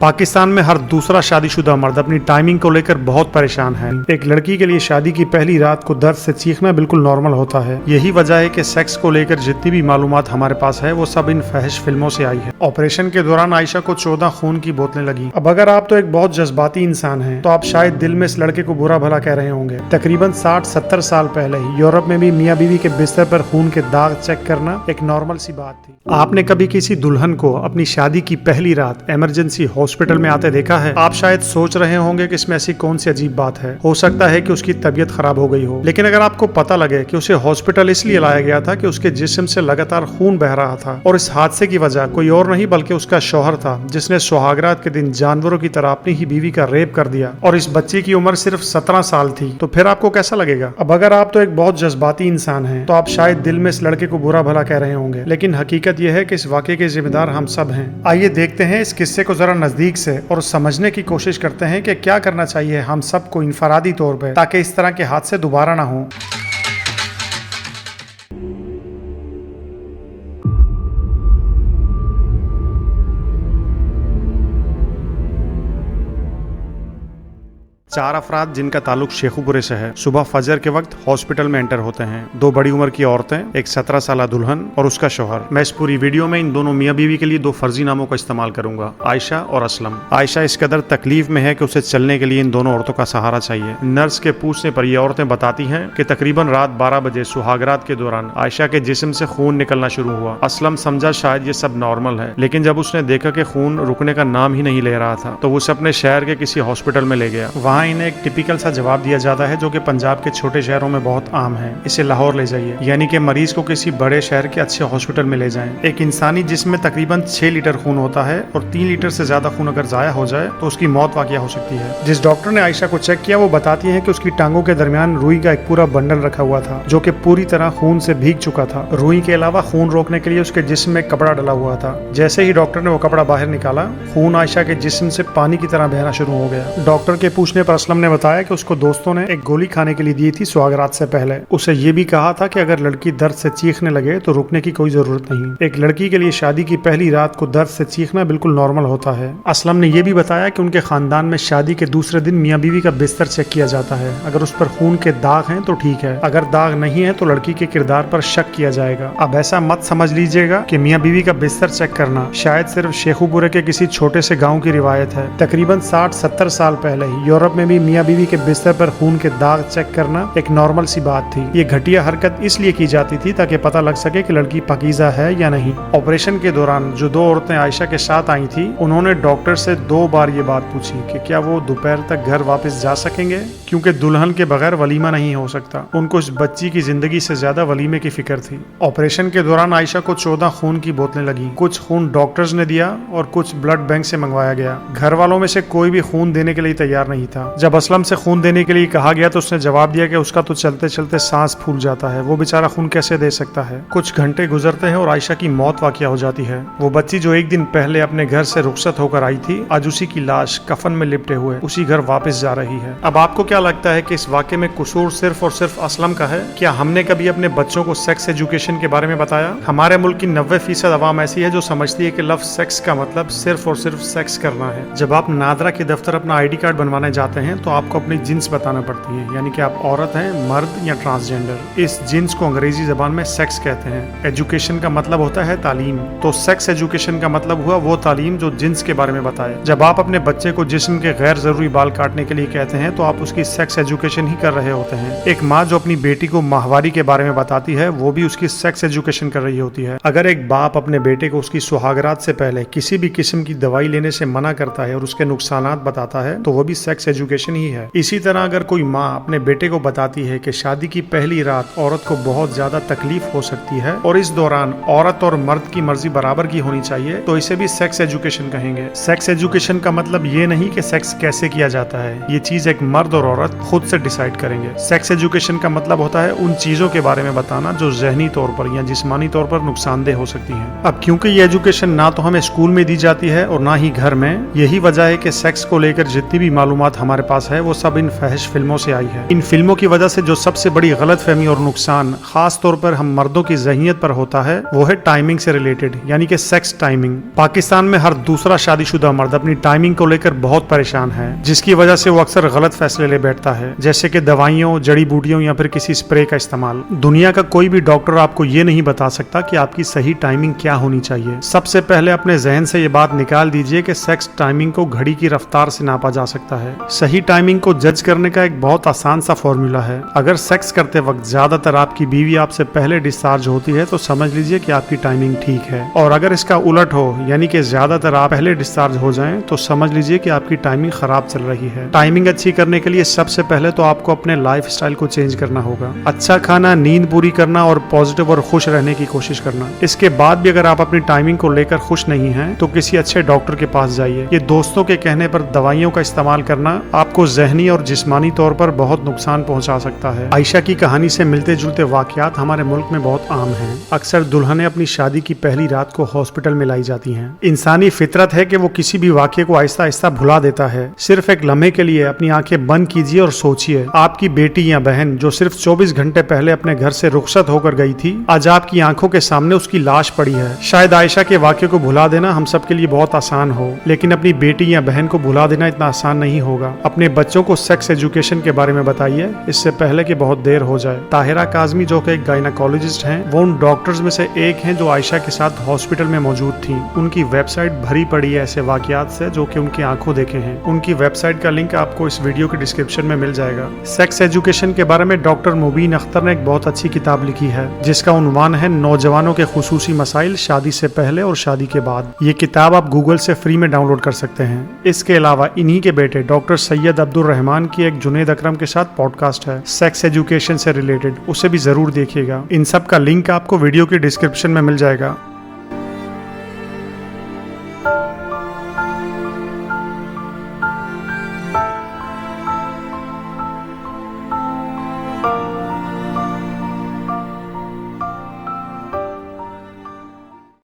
पाकिस्तान में हर दूसरा शादीशुदा मर्द अपनी टाइमिंग को लेकर बहुत परेशान है। एक लड़की के लिए शादी की पहली रात को दर्द से चीखना बिल्कुल नॉर्मल होता है। यही वजह है कि सेक्स को लेकर जितनी भी मालूमात हमारे पास है वो सब इन फहश फिल्मों से आई है। ऑपरेशन के दौरान आयशा को 14 खून की बोतलें लगी। अब अगर आप तो एक बहुत जज्बाती इंसान हैं, तो आप शायद दिल में इस लड़के को बुरा भला कह रहे होंगे। तकरीबन 60-70 साल पहले ही यूरोप में भी मियाँ बीवी के बिस्तर पर खून के दाग चेक करना एक नॉर्मल सी बात थी। आपने कभी किसी दुल्हन को अपनी शादी की पहली रात इमरजेंसी हॉस्पिटल में आते देखा है? आप शायद सोच रहे होंगे कि इसमें ऐसी कौन सी अजीब बात है। हो सकता है कि उसकी तबीयत खराब हो गई हो, लेकिन अगर आपको पता लगे कि उसे हॉस्पिटल इसलिए लाया गया था कि उसके जिस्म से लगातार खून बह रहा था और इस हादसे की वजह कोई और नहीं बल्कि उसका शौहर था, जिसने सुहागरात के दिन जानवरों की तरह अपनी ही बीवी का रेप कर दिया और इस बच्ची की उम्र सिर्फ 17 साल थी। तो फिर आपको कैसा लगेगा? अब अगर आप तो एक बहुत जज्बाती इंसान हैं, तो आप शायद दिल में इस लड़के को बुरा भला कह रहे होंगे, लेकिन हकीकत यह है कि इस वाकये के जिम्मेदार हम सब हैं। आइए देखते हैं इस किस्से को जरा नजदीक से और समझने की कोशिश करते हैं कि क्या करना चाहिए हम सबको इनफरादी तौर पर, ताकि इस तरह के हादसे दोबारा ना हो। चार अफराद जिनका ताल्लुक शेखुपुरे से है, सुबह फजर के वक्त हॉस्पिटल में एंटर होते हैं। 2 बड़ी उम्र की औरतें, एक 17 साल दुल्हन और उसका शौहर। मैं इस पूरी वीडियो में इन दोनों मियाँ बीवी के लिए 2 फर्जी नामों का इस्तेमाल करूंगा, आयशा और असलम। आयशा इस कदर तकलीफ में है कि उसे चलने के लिए इन दोनों औरतों का सहारा चाहिए। नर्स के पूछने पर ये औरतें बताती हैं कि तकरीबन रात 12 बजे सुहागरात के दौरान आयशा के जिस्म से खून निकलना शुरू हुआ। असलम समझा शायद ये सब नॉर्मल है, लेकिन जब उसने देखा कि खून रुकने का नाम ही नहीं ले रहा था, तो वो उसे अपने शहर के किसी हॉस्पिटल में ले गया। वहाँ इन्हें एक टिपिकल सा जवाब दिया जाता है जो कि पंजाब के छोटे शहरों में बहुत आम है, इसे लाहौर ले जाइए, यानी कि मरीज को किसी बड़े शहर के अच्छे हॉस्पिटल में ले जाएं। एक इंसानी जिस्म में तकरीबन 6 लीटर खून होता है और 3 लीटर से ज्यादा खून अगर जाया हो जाए तो उसकी मौत वाकया हो सकती है। जिस डॉक्टर ने आयशा को चेक किया वो बताती है कि उसकी टांगों के दरमियान रुई का एक पूरा बंडल रखा हुआ था, जो कि पूरी तरह खून से भीग चुका था। रुई के अलावा खून रोकने के लिए उसके जिस्म में कपड़ा डला हुआ था। जैसे ही डॉक्टर ने वो कपड़ा बाहर निकाला, खून आयशा के जिस्म से पानी की तरह बहना शुरू हो गया। डॉक्टर के पूछने पर असलम ने बताया कि उसको दोस्तों ने एक गोली खाने के लिए दी थी सुहागरात से पहले। उसे ये भी कहा था कि अगर लड़की दर्द से चीखने लगे तो रुकने की कोई जरूरत नहीं। एक लड़की के लिए शादी की पहली रात को दर्द से चीखना बिल्कुल नॉर्मल होता है। असलम ने यह भी बताया कि उनके खानदान में शादी के दूसरे दिन मियाँ बीवी का बिस्तर चेक किया जाता है। अगर उस पर खून के दाग हैं तो ठीक है, अगर दाग नहीं है तो लड़की के किरदार पर शक किया जाएगा। अब ऐसा मत समझ लीजिएगा कि मियाँ बीवी का बिस्तर चेक करना शायद सिर्फ शेखुपुरे के किसी छोटे से गाँव की रिवायत है। तकरीबन 60-70 साल पहले ही यूरोप में भी मियाँ बीवी के बिस्तर पर खून के दाग चेक करना एक नॉर्मल सी बात थी। ये घटिया हरकत इसलिए की जाती थी ताकि पता लग सके कि लड़की पाकीज़ा है या नहीं। ऑपरेशन के दौरान जो 2 औरतें आयशा के साथ आई थी, उन्होंने डॉक्टर से 2 बार ये बात पूछी कि क्या वो दोपहर तक घर वापस जा सकेंगे, क्योंकि दुल्हन के बगैर वलीमा नहीं हो सकता। उनको इस बच्ची की जिंदगी से ज्यादा वलीमे की फिक्र थी। ऑपरेशन के दौरान आयशा को 14 खून की बोतलें लगी। कुछ खून डॉक्टर्स ने दिया और कुछ ब्लड बैंक से मंगवाया गया। घर वालों में से कोई भी खून देने के लिए तैयार नहीं था। जब असलम से खून देने के लिए कहा गया तो उसने जवाब दिया कि उसका तो चलते चलते सांस फूल जाता है, वो बेचारा खून कैसे दे सकता है। कुछ घंटे गुजरते हैं और आयशा की मौत वाकया हो जाती है। वो बच्ची जो एक दिन पहले अपने घर से रुखसत होकर आई थी, आज उसी की लाश कफन में लिपटे हुए उसी घर वापस जा रही है। अब आपको क्या लगता है कि इस वाकये में कसूर सिर्फ और सिर्फ असलम का है? क्या हमने कभी अपने बच्चों को सेक्स एजुकेशन के बारे में बताया? हमारे मुल्क की 90% अवाम ऐसी है जो समझती है कि लफ्ज सेक्स का मतलब सिर्फ और सिर्फ सेक्स करना है। जब आप नादरा के दफ्तर अपना ID कार्ड बनवाने जाते हैं तो आपको अपनी जिन्स बताना पड़ती है, यानी कि आप औरत हैं, मर्द या ट्रांसजेंडर। इस जिन्स को अंग्रेजी जबान में सेक्स कहते हैं। एजुकेशन का मतलब होता है तालीम, तो सेक्स एजुकेशन का मतलब हुआ वो तालीम जो जिन्स के बारे में बताए। जब आप अपने बच्चे को जिस्म के गैर जरूरी बाल काटने के लिए कहते हैं तो आप उसकी सेक्स एजुकेशन ही कर रहे होते हैं। एक माँ जो अपनी बेटी को माहवारी के बारे में बताती है, वो भी उसकी सेक्स एजुकेशन कर रही होती है। अगर एक बाप अपने बेटे को उसकी सुहागरात से पहले किसी भी किस्म की दवाई लेने से मना करता है और उसके नुकसानात बताता है, तो वो भी सेक्स एजुकेशन ही है। इसी तरह अगर कोई माँ अपने बेटे को बताती है कि शादी की पहली रात औरत को बहुत ज्यादा तकलीफ हो सकती है और इस दौरान औरत और मर्द की मर्जी बराबर की होनी चाहिए, तो इसे भी सेक्स एजुकेशन कहेंगे। सेक्स एजुकेशन का मतलब ये नहीं कि सेक्स कैसे किया जाता है, ये चीज एक मर्द और औरत खुद से डिसाइड करेंगे। सेक्स एजुकेशन का मतलब होता है उन चीजों के बारे में बताना जो जहनी तौर पर या जिस्मानी तौर पर नुकसानदेह हो सकती हैं। अब क्योंकि ये एजुकेशन ना तो हमें स्कूल में दी जाती है और ना ही घर में, यही वजह है कि सेक्स को लेकर जितनी भी मालूमात हमारे हमारे पास है वो सब इन फहश फिल्मों से आई है। इन फिल्मों की वजह से जो सबसे बड़ी गलतफहमी और नुकसान खास तौर पर हम मर्दों की ज़हनियत पर होता है वो है टाइमिंग से रिलेटेड, यानी कि सेक्स टाइमिंग। पाकिस्तान में हर दूसरा शादीशुदा मर्द अपनी टाइमिंग को लेकर बहुत परेशान है, जिसकी वजह से वो अक्सर गलत फैसले ले बैठता है, जैसे कि दवाइयों, जड़ी बूटियों या फिर किसी स्प्रे का इस्तेमाल। दुनिया का कोई भी डॉक्टर आपको ये नहीं बता सकता कि आपकी सही टाइमिंग क्या होनी चाहिए। सबसे पहले अपने जहन से ये बात निकाल दीजिए कि सेक्स टाइमिंग को घड़ी की रफ्तार से नापा जा सकता है। सही टाइमिंग को जज करने का एक बहुत आसान सा फॉर्मूला है। अगर सेक्स करते वक्त ज्यादातर आपकी बीवी आपसे पहले डिस्चार्ज होती है तो समझ लीजिए कि आपकी टाइमिंग ठीक है, और अगर इसका उलट हो, यानी कि ज्यादातर आप पहले डिस्चार्ज हो जाएं, तो समझ लीजिए कि आपकी टाइमिंग खराब चल रही है। टाइमिंग अच्छी करने के लिए सबसे पहले तो आपको अपने लाइफ स्टाइल को चेंज करना होगा। अच्छा खाना, नींद पूरी करना और पॉजिटिव और खुश रहने की कोशिश करना। इसके बाद भी अगर आप अपनी टाइमिंग को लेकर खुश नहीं हैं, तो किसी अच्छे डॉक्टर के पास जाइए। ये दोस्तों के कहने पर दवाइयों का इस्तेमाल करना आपको जहनी और जिस्मानी तौर पर बहुत नुकसान पहुंचा सकता है। आयशा की कहानी से मिलते जुलते वाकयात हमारे मुल्क में बहुत आम हैं। अक्सर दुल्हनें अपनी शादी की पहली रात को हॉस्पिटल में लाई जाती हैं। इंसानी फितरत है कि वो किसी भी वाकये को आहिस्ता आहिस्ता भुला देता है। सिर्फ एक लम्हे के लिए अपनी आंखें बंद कीजिए और सोचिए, आपकी बेटी या बहन जो सिर्फ 24 घंटे पहले अपने घर से रुखसत होकर गई थी, आज आपकी आंखों के सामने उसकी लाश पड़ी है। शायद आयशा के वाकये को भुला देना हम सब के लिए बहुत आसान हो, लेकिन अपनी बेटी या बहन को भुला देना इतना आसान नहीं होगा। अपने बच्चों को सेक्स एजुकेशन के बारे में बताइए, इससे पहले कि बहुत देर हो जाए। ताहिरा काज़मी जो कि एक गायनाकोलॉजिस्ट हैं, वो उन डॉक्टर्स में से एक हैं जो आयशा के साथ हॉस्पिटल में मौजूद थी। उनकी वेबसाइट भरी पड़ी है ऐसे वाकयात से जो कि उनकी आंखों देखे हैं। उनकी वेबसाइट का लिंक आपको इस वीडियो के डिस्क्रिप्शन में मिल जाएगा। सेक्स एजुकेशन के बारे में डॉक्टर मुबीन अख्तर ने एक बहुत अच्छी किताब लिखी है, जिसका उन्वान है नौजवानों के खुसूसी मसाइल शादी से पहले और शादी के बाद। ये किताब आप गूगल से फ्री में डाउनलोड कर सकते हैं। इसके अलावा इन्हीं के बेटे डॉक्टर सैयद अब्दुल रहमान की एक जुनेद अकरम के साथ पॉडकास्ट है सेक्स एजुकेशन से रिलेटेड, उसे भी जरूर देखिएगा। इन सब का लिंक आपको वीडियो के डिस्क्रिप्शन में मिल जाएगा।